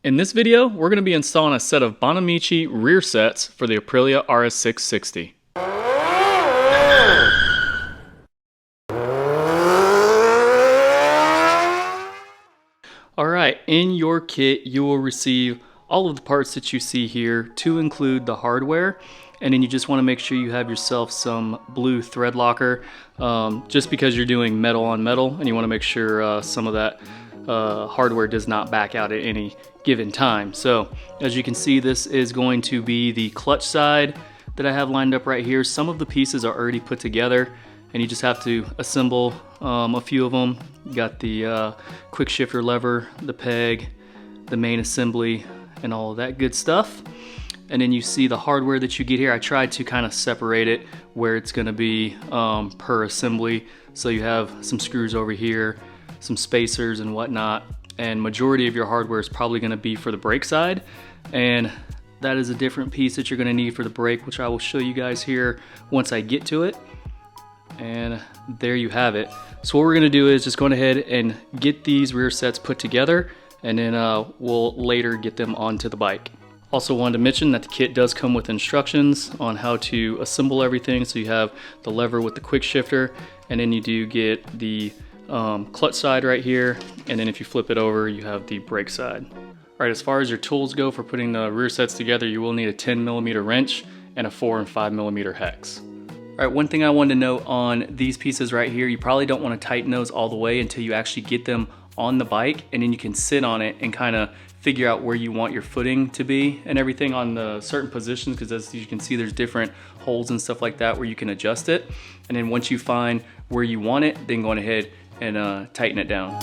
In this video, we're going to be installing a set of Bonamici Rearsets for the Aprilia RS660. Alright, in your kit you will receive all of the parts that you see here, to include the hardware, and then you just want to make sure you have yourself some blue thread locker, just because you're doing metal on metal and you want to make sure some of that hardware does not back out at any given time. So as you can see, this is going to be the clutch side that I have lined up right here. Some of the pieces are already put together and you just have to assemble a few of them. You got the quick shifter lever, the peg, the main assembly, and all of that good stuff. And then you see the hardware that you get here. I tried to kind of separate it where it's going to be per assembly. So you have some screws over here, some spacers and whatnot, and majority of your hardware is probably going to be for the brake side, and that is a different piece that you're going to need for the brake, which I will show you guys here once I get to it. And there you have it. So what we're going to do is just go ahead and get these rear sets put together, and then we'll later get them onto the bike. Also wanted to mention that the kit does come with instructions on how to assemble everything. So you have the lever with the quick shifter, and then you do get the clutch side right here, and then if you flip it over you have the brake side. Alright, as far as your tools go for putting the rear sets together, you will need a 10mm wrench and a 4 and 5mm hex. Alright, one thing I wanted to note on these pieces right here, you probably don't want to tighten those all the way until you actually get them on the bike, and then you can sit on it and kind of figure out where you want your footing to be and everything on the certain positions, because as you can see there's different holes and stuff like that where you can adjust it. And then once you find where you want it, then go ahead and tighten it down.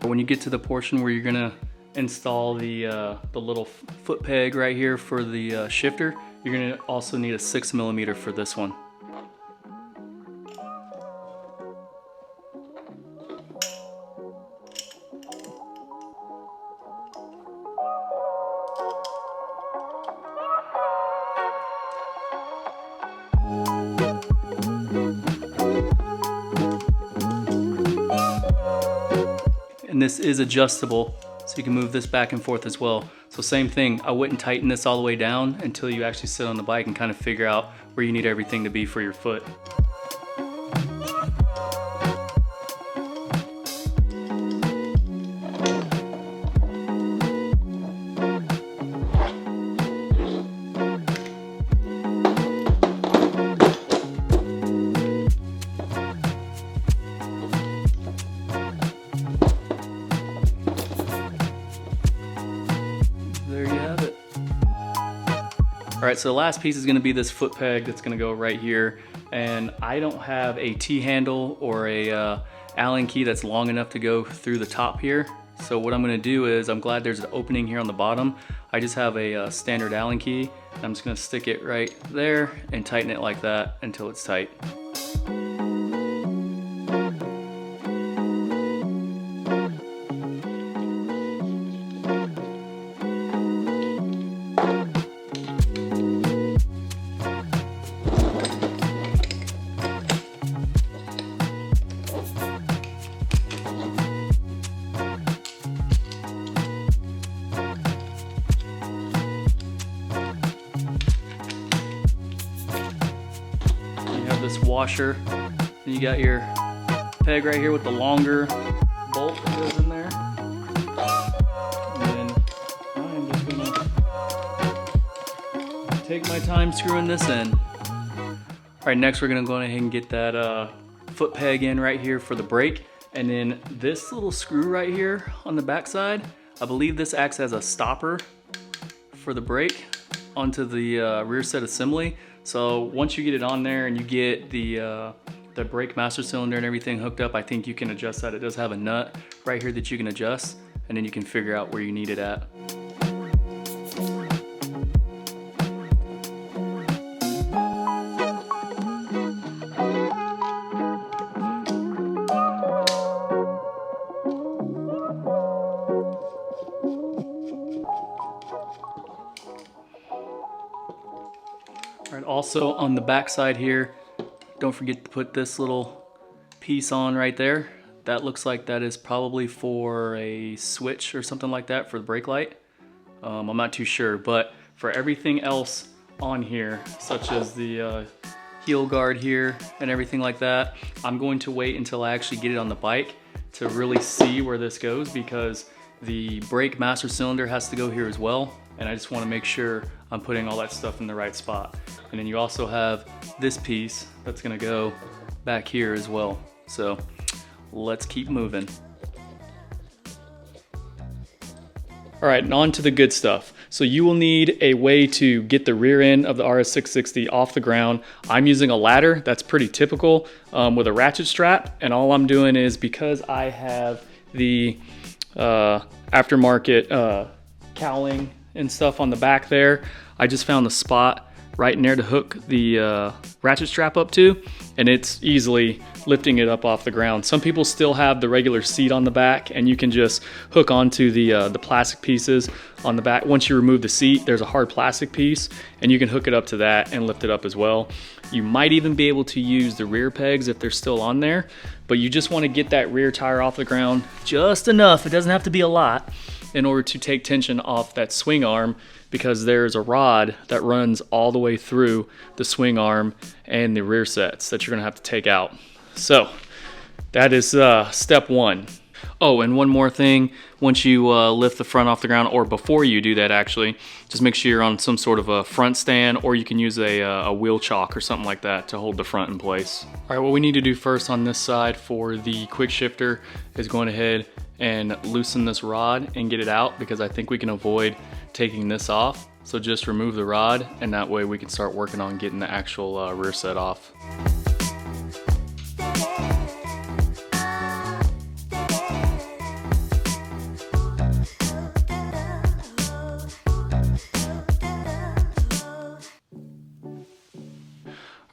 When you get to the portion where you're gonna install the little foot peg right here for the shifter, you're gonna also need a 6mm for this one. And this is adjustable, so you can move this back and forth as well. So same thing, I wouldn't tighten this all the way down until you actually sit on the bike and kind of figure out where you need everything to be for your foot. Alright, so the last piece is going to be this foot peg that's going to go right here, and I don't have a T-handle or a Allen key that's long enough to go through the top here. So what I'm going to do is, I'm glad there's an opening here on the bottom. I just have a standard Allen key, and I'm just going to stick it right there and tighten it like that until it's tight. This washer, and you got your peg right here with the longer bolt that goes in there, and then I'm just gonna take my time screwing this in. Alright, next we're gonna go ahead and get that foot peg in right here for the brake, and then this little screw right here on the back side, I believe this acts as a stopper for the brake onto the rear set assembly. So once you get it on there and you get the the brake master cylinder and everything hooked up, I think you can adjust that. It does have a nut right here that you can adjust, and then you can figure out where you need it at. All right, also on the back side here, don't forget to put this little piece on right there. That looks like that is probably for a switch or something like that for the brake light. I'm not too sure, but for everything else on here, such as the heel guard here and everything like that, I'm going to wait until I actually get it on the bike to really see where this goes, because the brake master cylinder has to go here as well, and I just want to make sure I'm putting all that stuff in the right spot. And then you also have this piece that's going to go back here as well. So let's keep moving. All right, and on to the good stuff. So you will need a way to get the rear end of the RS660 off the ground. I'm using a ladder. That's pretty typical with a ratchet strap. And all I'm doing is, because I have the aftermarket cowling and stuff on the back there, I just found the spot right in there to hook the ratchet strap up to, and it's easily lifting it up off the ground. Some people still have the regular seat on the back, and you can just hook onto the plastic pieces on the back. Once you remove the seat, there's a hard plastic piece, and you can hook it up to that and lift it up as well. You might even be able to use the rear pegs if they're still on there, but you just want to get that rear tire off the ground just enough, it doesn't have to be a lot, in order to take tension off that swing arm, because there's a rod that runs all the way through the swing arm and the rear sets that you're gonna have to take out. So that is step one. Oh, and one more thing, once you lift the front off the ground, or before you do that actually, just make sure you're on some sort of a front stand, or you can use a wheel chock or something like that to hold the front in place. All right, what we need to do first on this side for the quick shifter is going ahead and loosen this rod and get it out, because I think we can avoid taking this off. So just remove the rod, and that way we can start working on getting the actual rear set off.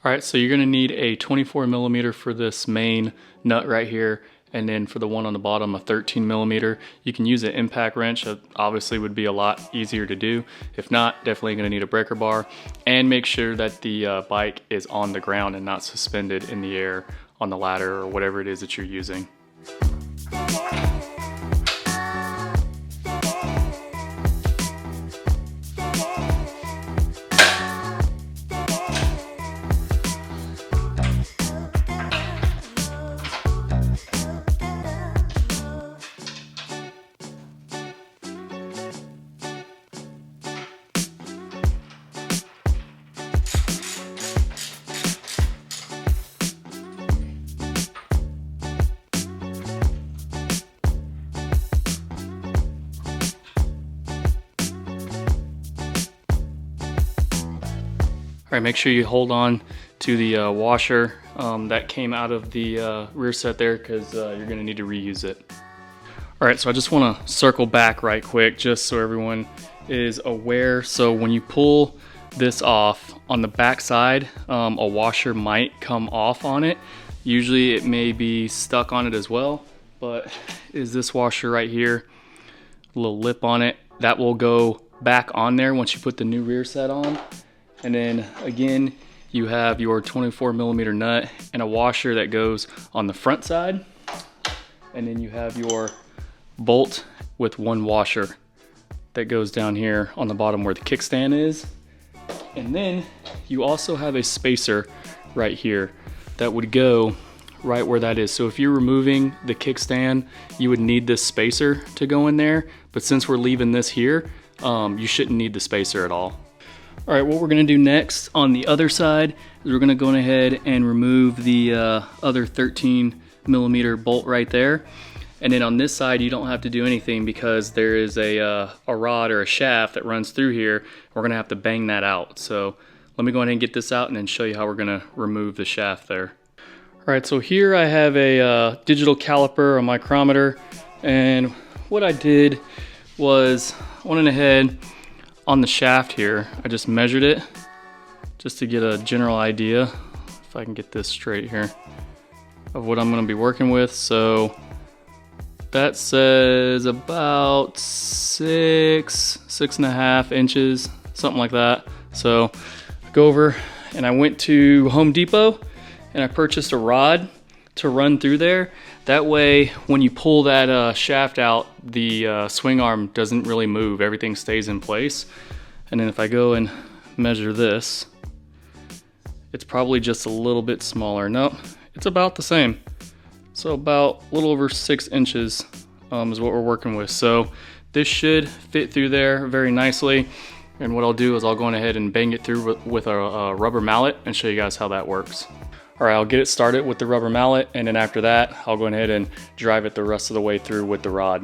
All right, so you're gonna need a 24 millimeter for this main nut right here, and then for the one on the bottom, a 13 millimeter. You can use an impact wrench. That obviously would be a lot easier to do. If not, definitely gonna need a breaker bar, and make sure that the bike is on the ground and not suspended in the air on the ladder or whatever it is that you're using. All right, make sure you hold on to the washer that came out of the rear set there, because you're gonna need to reuse it. All right, so I just wanna circle back right quick just so everyone is aware. So when you pull this off on the back side, a washer might come off on it. Usually it may be stuck on it as well, but is this washer right here, a little lip on it, that will go back on there once you put the new rear set on. And then again, you have your 24 millimeter nut and a washer that goes on the front side. And then you have your bolt with one washer that goes down here on the bottom where the kickstand is. And then you also have a spacer right here that would go right where that is. So if you're removing the kickstand, you would need this spacer to go in there. But since we're leaving this here, you shouldn't need the spacer at all. All right, what we're gonna do next on the other side is we're gonna go ahead and remove the other 13 millimeter bolt right there. And then on this side, you don't have to do anything, because there is a rod or a shaft that runs through here. We're gonna have to bang that out. So let me go ahead and get this out and then show you how we're gonna remove the shaft there. All All right, so here I have a digital caliper, a micrometer, and what I did was I went ahead on the shaft here. I just measured it just to get a general idea, if I can get this straight here, of what I'm going to be working with. So that says about 6.5 inches, something like that. So I go over and I went to Home Depot and I purchased a rod to run through there. That way, when you pull that shaft out, the swing arm doesn't really move. Everything stays in place. And then if I go and measure this, it's probably just a little bit smaller. Nope, it's about the same. So about a little over 6 inches is what we're working with. So this should fit through there very nicely. And what I'll do is I'll go ahead and bang it through with a rubber mallet and show you guys how that works. All right, I'll get it started with the rubber mallet, and then after that, I'll go ahead and drive it the rest of the way through with the rod.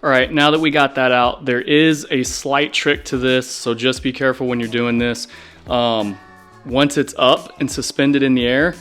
All right, now that we got that out, there is a slight trick to this, so just be careful when you're doing this. Once it's up and suspended in the air,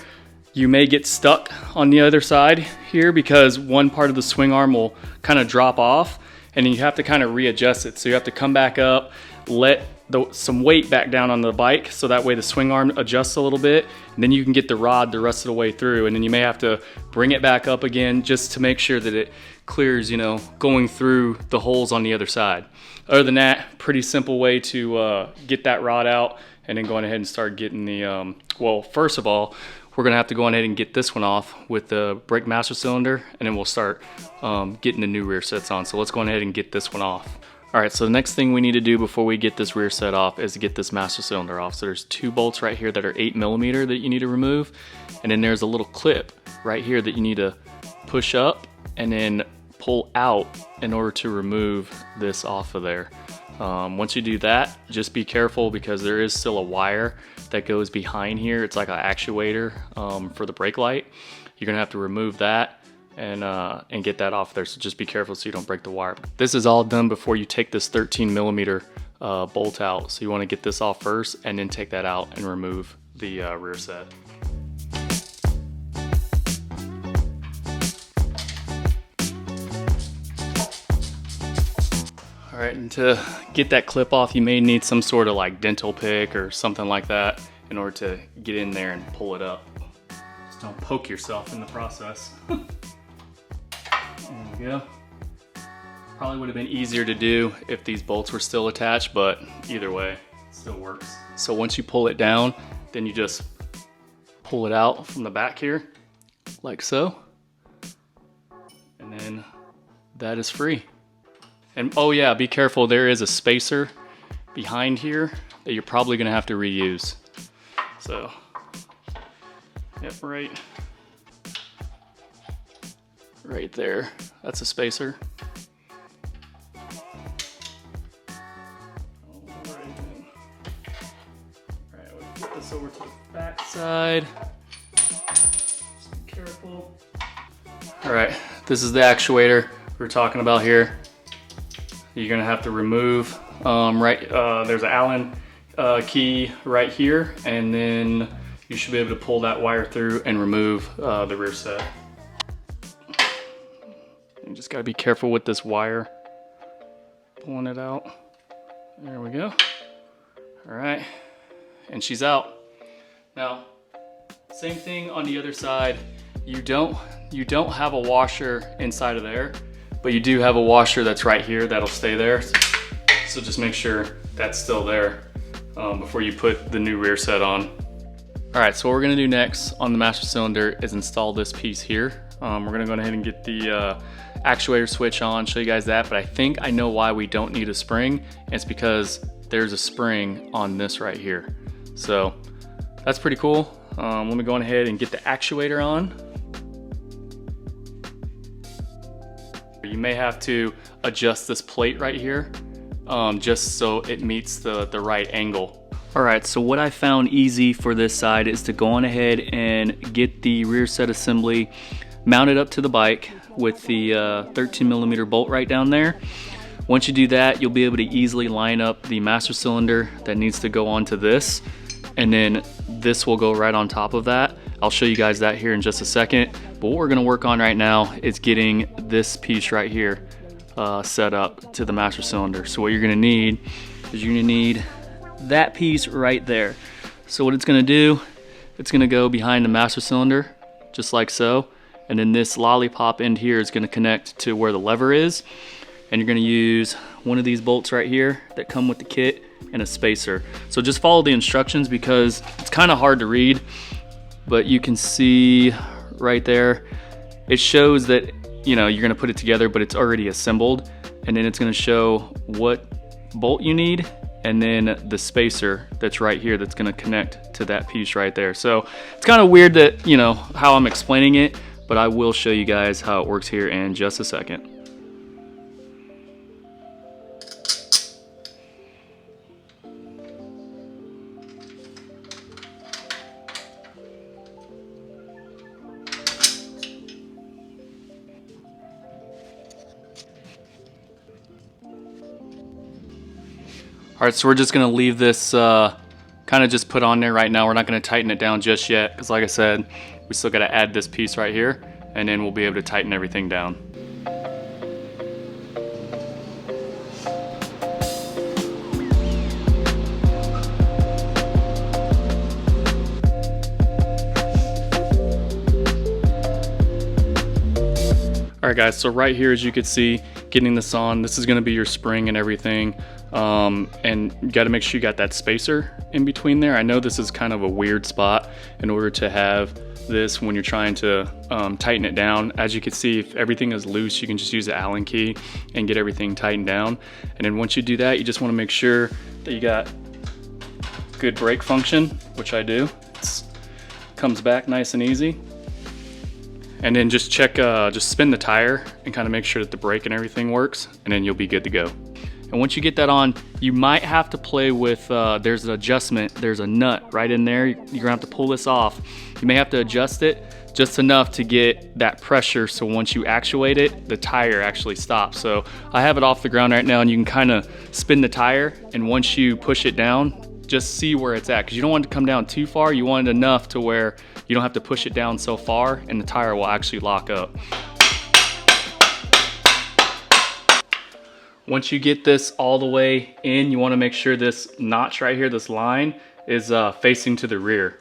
you may get stuck on the other side here because one part of the swing arm will kind of drop off, and then you have to kind of readjust it. So you have to come back up, let some weight back down on the bike, so that way the swing arm adjusts a little bit, and then you can get the rod the rest of the way through. And then you may have to bring it back up again just to make sure that it clears, you know, going through the holes on the other side. Other than that, pretty simple way to get that rod out, and then going ahead and start getting the, well, first of all, we're gonna have to go ahead and get this one off with the brake master cylinder, and then we'll start getting the new rear sets on. So let's go ahead and get this one off. All right, so the next thing we need to do before we get this rear set off is to get this master cylinder off. So there's 2 bolts right here that are 8mm that you need to remove, and then there's a little clip right here that you need to push up and then pull out in order to remove this off of there. Once you do that, just be careful because there is still a wire that goes behind here. It's like an actuator for the brake light. You're gonna have to remove that and get that off there. So just be careful so you don't break the wire. This is all done before you take this 13mm bolt out. So you want to get this off first and then take that out and remove the rear set. All right, and to get that clip off, you may need some sort of like dental pick or something like that in order to get in there and pull it up. Just don't poke yourself in the process. There we go. Probably would have been easier to do if these bolts were still attached, but either way, it still works. So once you pull it down, then you just pull it out from the back here, like so. And then that is free. And oh yeah, be careful, there is a spacer behind here that you're probably gonna have to reuse. So, yep, right there, that's a spacer. Alright, we'll put this over to the back side. Just be careful. Alright, this is the actuator we were talking about here. You're gonna have to remove, there's an Allen key right here, and then you should be able to pull that wire through and remove the rear set. You just gotta be careful with this wire, pulling it out. There we go. All right, and she's out. Now, same thing on the other side. You don't have a washer inside of there, but you do have a washer that's right here that'll stay there. So just make sure that's still there before you put the new rear set on. All right, so what we're gonna do next on the master cylinder is install this piece here. We're gonna go ahead and get the actuator switch on, show you guys that, but I think I know why we don't need a spring. It's because there's a spring on this right here. So that's pretty cool. Let me go ahead and get the actuator on. You may have to adjust this plate right here just so it meets the right angle. Alright, so what I found easy for this side is to go on ahead and get the rear set assembly mounted up to the bike with the 13mm bolt right down there. Once you do that, you'll be able to easily line up the master cylinder that needs to go onto this, and then this will go right on top of that. I'll show you guys that here in just a second, but what we're going to work on right now is getting this piece right here set up to the master cylinder. So what you're going to need is you're going to need that piece right there. So what it's going to do, it's going to go behind the master cylinder just like so, and then this lollipop end here is going to connect to where the lever is, and you're going to use one of these bolts right here that come with the kit and a spacer. So just follow the instructions because it's kind of hard to read, but you can see right there it shows that, you know, you're going to put it together, but it's already assembled, and then it's going to show what bolt you need and then the spacer that's right here that's going to connect to that piece right there. So it's kind of weird that, you know, how I'm explaining it, but I will show you guys how it works here in just a second. All right, so we're just gonna leave this kind of just put on there right now. We're not gonna tighten it down just yet, because like I said, we still gotta add this piece right here, and then we'll be able to tighten everything down. All right guys, so right here, as you can see, getting this on, this is gonna be your spring and everything. And you gotta make sure you got that spacer in between there. I know this is kind of a weird spot in order to have this when you're trying to tighten it down. As you can see, if everything is loose, you can just use the Allen key and get everything tightened down. And then once you do that, you just wanna make sure that you got good brake function, which I do. It comes back nice and easy. And then just check, just spin the tire and kind of make sure that the brake and everything works, and then you'll be good to go. And once you get that on, you might have to play with, there's an adjustment, there's a nut right in there. You're gonna have to pull this off. You may have to adjust it just enough to get that pressure, so once you actuate it, the tire actually stops. So I have it off the ground right now, and you can kind of spin the tire, and once you push it down, just see where it's at, because you don't want it to come down too far. You want it enough to where you don't have to push it down so far, and the tire will actually lock up. Once you get this all the way in, you want to make sure this notch right here, this line, is facing to the rear.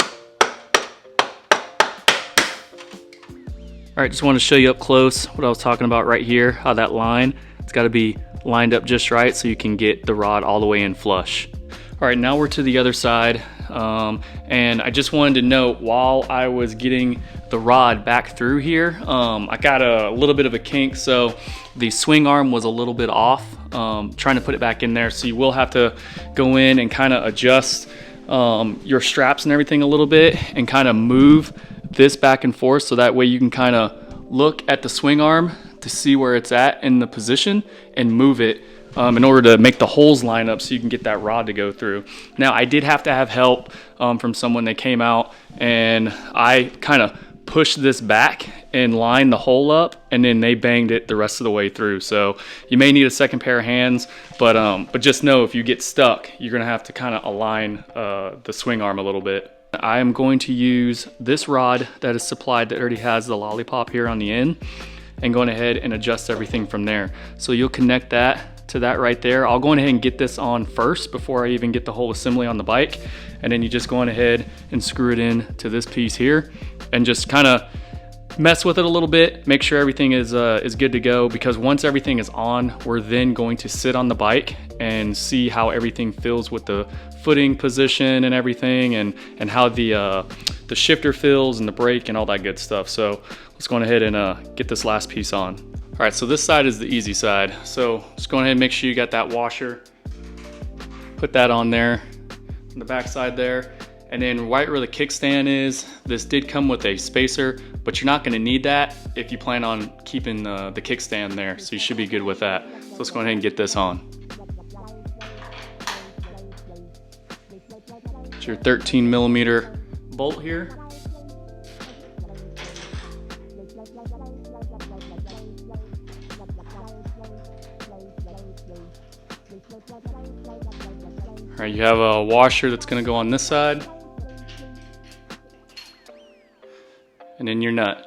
All right, just want to show you up close what I was talking about right here, how that line, it's got to be lined up just right so you can get the rod all the way in flush. All right, now we're to the other side, and I just wanted to note, while I was getting the rod back through here, I got a little bit of a kink, so the swing arm was a little bit off, trying to put it back in there, so you will have to go in and kind of adjust your straps and everything a little bit, and kind of move this back and forth, so that way you can kind of look at the swing arm to see where it's at in the position and move it in order to make the holes line up so you can get that rod to go through. Now, I did have to have help from someone that came out, and I kind of pushed this back and lined the hole up, and then they banged it the rest of the way through. So you may need a second pair of hands, but just know if you get stuck, you're gonna have to kind of align the swing arm a little bit. I am going to use this rod that is supplied that already has the lollipop here on the end, and going ahead and adjust everything from there. So you'll connect that to that right there. I'll go ahead and get this on first before I even get the whole assembly on the bike, and then you just go on ahead and screw it in to this piece here and just kind of mess with it a little bit, make sure everything is good to go, because once everything is on, we're then going to sit on the bike and see how everything feels with the footing position and everything, and how the shifter feels and the brake and all that good stuff. So let's go ahead and get this last piece on. All right, so this side is the easy side. So just go ahead and make sure you got that washer. Put that on there, on the back side there. And then right where the kickstand is, this did come with a spacer, but you're not gonna need that if you plan on keeping the kickstand there, so you should be good with that. So let's go ahead and get this on. It's your 13mm bolt here. All right, you have a washer that's gonna go on this side. And then your nut.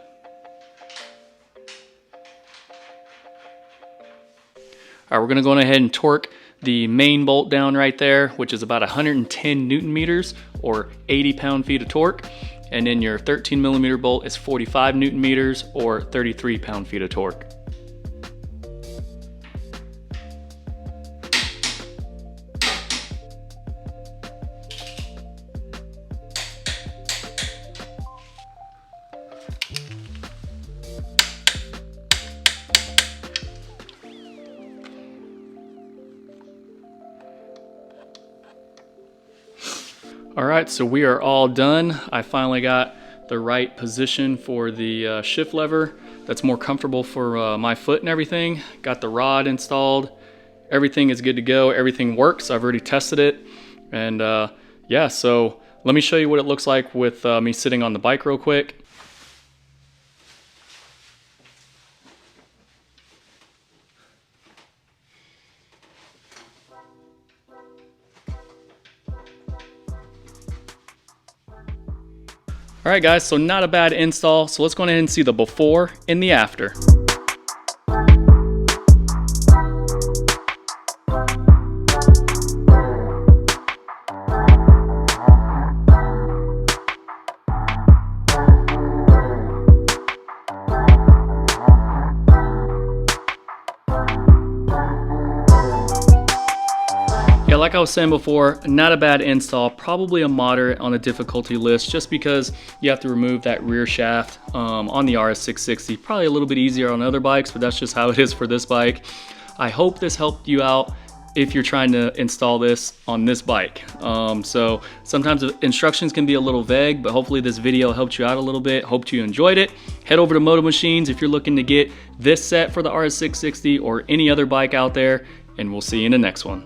All right, we're gonna go ahead and torque the main bolt down right there, which is about 110 Newton meters or 80 pound-feet of torque. And then your 13mm bolt is 45 Newton meters or 33 pound-feet of torque. All right, so we are all done. I finally got the right position for the shift lever that's more comfortable for my foot and everything. Got the rod installed. Everything is good to go. Everything works. I've already tested it. And yeah, so let me show you what it looks like with me sitting on the bike real quick. All right guys, so not a bad install. So let's go ahead and see the before and the after. Yeah, like I was saying before, not a bad install, probably a moderate on the difficulty list just because you have to remove that rear shaft on the RS660. Probably a little bit easier on other bikes, but that's just how it is for this bike. I hope this helped you out if you're trying to install this on this bike. So sometimes the instructions can be a little vague, but hopefully this video helped you out a little bit. Hope you enjoyed it. Head over to Moto Machines if you're looking to get this set for the RS660 or any other bike out there, and we'll see you in the next one.